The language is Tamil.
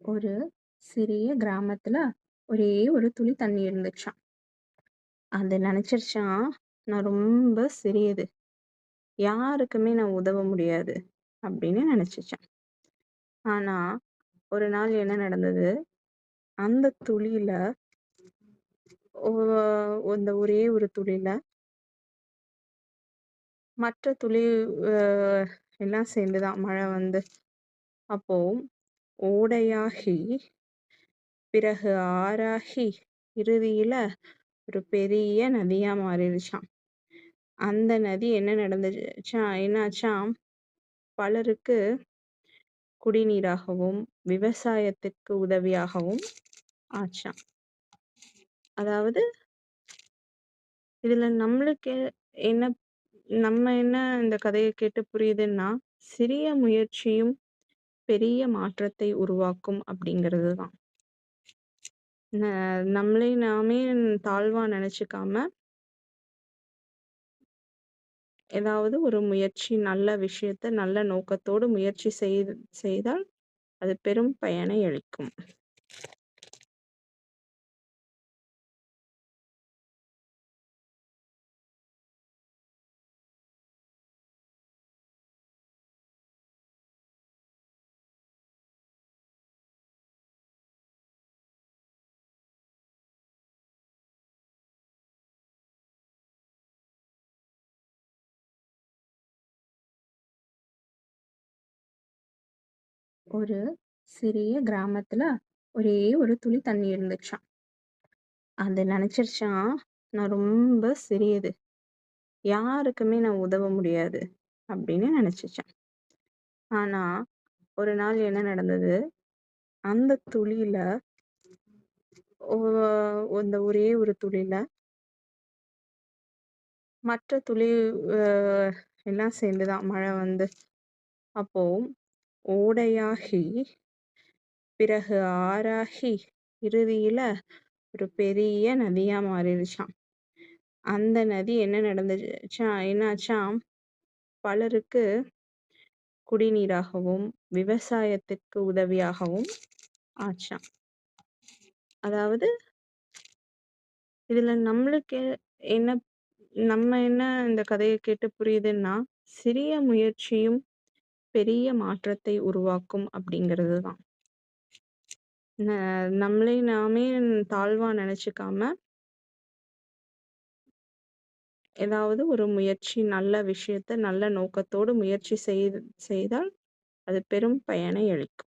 ஒரு சிறிய கிராமத்துல ஒரே ஒரு துளி தண்ணி இருந்துச்சாம். அது நினைச்சிருச்சாம், நான் ரொம்ப சிறியது. யாருக்குமே நான் உதவ முடியாது அப்படின்னு நினைச்சுச்சாம். ஆனா, ஒரு நாள் என்ன நடந்தது? அந்த துளியில ஒ அந்த ஒரே ஒரு துளியில மற்ற துளி அ எல்லாம் சேர்ந்துதான் மழை வந்து, அப்போ ஓடையாகி, பிறகு ஆறாகி, இறுதியில ஒரு பெரிய நதியா மாறிடுச்சாம். அந்த நதி என்னாச்சாம், பலருக்கு குடிநீராகவும், விவசாயத்துக்கு உதவியாகவும் ஆச்சாம். அதாவது இதுல நம்மளுக்கு என்ன என்ன இந்த கதைய கேட்டு புரியுதுன்னா, சிறிய முயற்சியும் பெரிய மாற்றத்தை உருவாக்கும் அப்படிங்கிறது தான். ந நம்மளை நாமே தாழ்வா நெனச்சுக்காம, ஏதாவது ஒரு முயற்சி, நல்ல விஷயத்த நல்ல நோக்கத்தோடு முயற்சி செய்தால் அது பெரும் பயனை அளிக்கும். ஒரு சிறிய கிராமத்துல ஒரே ஒரு துளி தண்ணி இருந்துச்சாம். அது நினைச்சிருச்சாம், நான் ரொம்ப சிறியது. யாருக்குமே நான் உதவ முடியாது அப்படின்னு நினைச்சுச்சாம். ஆனா, ஒரு நாள் என்ன நடந்தது? அந்த துளியில ஒ அந்த ஒரே ஒரு துளியில மற்ற துளி அ எல்லாம் சேர்ந்துதான் மழை வந்து, அப்போ ஓடையாகி, பிறகு ஆறாகி, இறுதியில ஒரு பெரிய நதியா மாறிடுச்சாம். அந்த நதி என்னாச்சாம், பலருக்கு குடிநீராகவும், விவசாயத்துக்கு உதவியாகவும் ஆச்சாம். அதாவது இதுல நம்மளுக்கு என்ன என்ன இந்த கதைய கேட்டு புரியுதுன்னா, சிறிய முயற்சியும் பெரிய மாற்றத்தை உருவாக்கும் அப்படிங்கிறது தான். ந நம்மளை நாமே தாழ்வா நெனச்சுக்காம, ஏதாவது ஒரு முயற்சி, நல்ல விஷயத்த நல்ல நோக்கத்தோடு முயற்சி செய்தால் அது பெரும் பயனை அளிக்கும்.